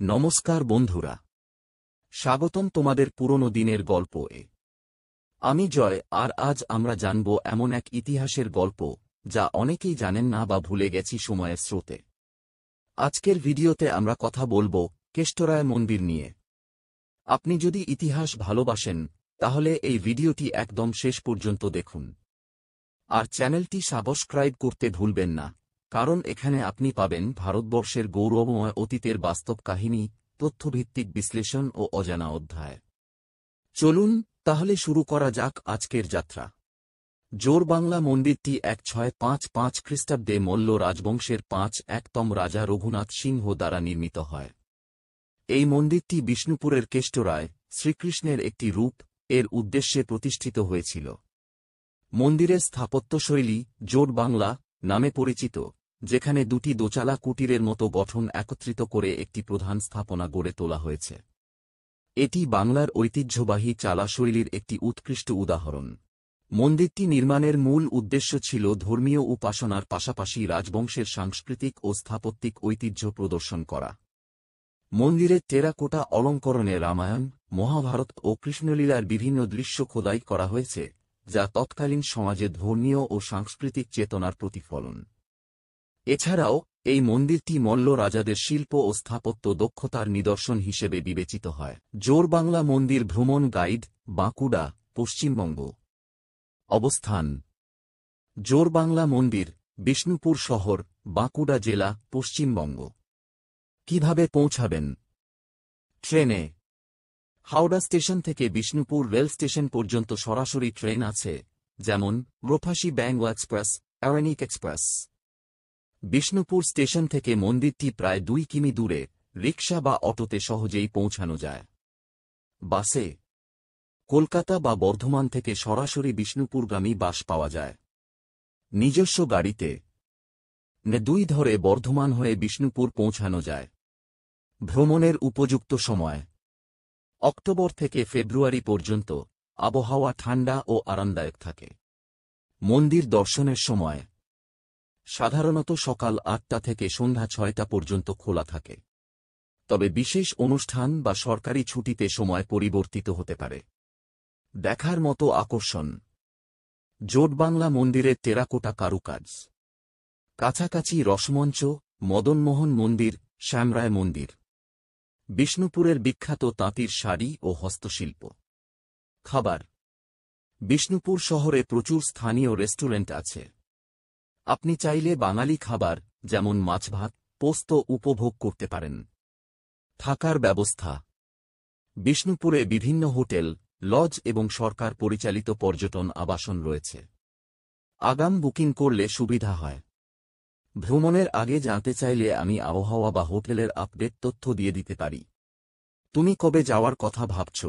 নমস্কার বন্ধুরা, স্বাগতম তোমাদের পুরনো দিনের গল্পে। আমি জয়, আর আজ আমরা জানব এমন এক ইতিহাসের গল্প যা অনেকেই জানেন না বা ভুলে গেছি সময়ের স্রোতে। আজকের ভিডিওতে আমরা কথা বলবো কেষ্টরায় মন্দির নিয়ে। আপনি যদি ইতিহাস ভালোবাসেন তাহলে এই ভিডিওটি একদম শেষ পর্যন্ত দেখুন, আর চ্যানেলটি সাবস্ক্রাইব করতে ভুলবেন না, কারণ এখানে আপনি পাবেন ভারতবর্ষের গৌরবময় অতীতের বাস্তব কাহিনী, তথ্যভিত্তিক বিশ্লেষণ ও অজানা অধ্যায়। চলুন তাহলে শুরু করা যাক আজকের যাত্রা। জোরবাংলা মন্দিরটি 1655 খ্রিস্টাব্দে মল্ল রাজবংশের 5-1তম রাজা রঘুনাথ সিংহ দ্বারা নির্মিত হয়। এই মন্দিরটি বিষ্ণুপুরের কেষ্টরায় শ্রীকৃষ্ণের একটি রূপ এর উদ্দেশ্যে প্রতিষ্ঠিত হয়েছিল। মন্দিরের স্থাপত্যশৈলী জোরবাংলা নামে পরিচিত, যেখানে দুটি দোচালা কুটিরের মতো গঠন একত্রিত করে একটি প্রধান স্থাপনা গড়ে তোলা হয়েছে। এটি বাংলার ঐতিহ্যবাহী চালা শৈলীর একটি উৎকৃষ্ট উদাহরণ। মন্দিরটি নির্মাণের মূল উদ্দেশ্য ছিল ধর্মীয় উপাসনার পাশাপাশি রাজবংশের সাংস্কৃতিক ও স্থাপত্যিক ঐতিহ্য প্রদর্শন করা। মন্দিরের টেরাকোটা অলঙ্করণে রামায়ণ, মহাভারত ও কৃষ্ণলীলার বিভিন্ন দৃশ্য খোদাই করা হয়েছে, যা তৎকালীন সমাজে ধর্মীয় ও সাংস্কৃতিক চেতনার প্রতিফলন। এছাড়াও এই মন্দিরটি মল্ল রাজাদের শিল্প ও স্থাপত্য দক্ষতার নিদর্শন হিসেবে বিবেচিত হয়। জোরবাংলা মন্দির ভ্রমণ গাইড, বাঁকুড়া, পশ্চিমবঙ্গ। অবস্থান: জোরবাংলা মন্দির, বিষ্ণুপুর শহর, বাঁকুড়া জেলা, পশ্চিমবঙ্গ। কিভাবে পৌঁছাবেন? ট্রেনে। হাওড়া স্টেশন থেকে বিষ্ণুপুর রেল স্টেশন পর্যন্ত সরাসরি ট্রেন আছে, যেমন রোফাসি ব্যাঙ্গো এক্সপ্রেস, আরানিক এক্সপ্রেস। বিষ্ণুপুর স্টেশন থেকে মন্দিরটি প্রায় 2 কিমি দূরে, রিকশা বা অটোতে সহজেই পৌঁছানো যায়। বাসে। কলকাতা বা বর্ধমান থেকে সরাসরি বিষ্ণুপুরগামী বাস পাওয়া যায়। নিজস্ব গাড়িতে 2 ধরে বর্ধমান হয়ে বিষ্ণুপুর পৌঁছানো যায়। ভ্রমণের উপযুক্ত সময়: অক্টোবর থেকে ফেব্রুয়ারি পর্যন্ত আবহাওয়া ঠান্ডা ও আরামদায়ক থাকে। মন্দির দর্শনের সময়: সাধারণত সকাল 8টা থেকে সন্ধ্যা 6টা পর্যন্ত খোলা থাকে, তবে বিশেষ অনুষ্ঠান বা সরকারি ছুটিতে সময় পরিবর্তিত হতে পারে। দেখার মতো আকর্ষণ: জোরবাংলা মন্দিরের টেরাকোটা কারুকাজ, কাছাকাছি রসমঞ্চ, মদনমোহন মন্দির, শ্যামরায় মন্দির। বিষ্ণুপুরের বিখ্যাত তাঁতির শাড়ি ও হস্তশিল্প। খাবার: বিষ্ণুপুর শহরে প্রচুর স্থানীয় রেস্টুরেন্ট আছে। আপনি চাইলে বাঙালি খাবার যেমন মাছ ভাত, পোস্ত উপভোগ করতে পারেন। থাকার ব্যবস্থা: বিষ্ণুপুরে বিভিন্ন হোটেল, লজ এবং সরকার পরিচালিত পর্যটন আবাসন রয়েছে। আগাম বুকিং করলে সুবিধা হয়। ভ্রমণের আগে জানতে চাইলে আমি আবহাওয়া বা হোটেলের আপডেট তথ্য দিয়ে দিতে পারি। তুমি কবে যাওয়ার কথা ভাবছ?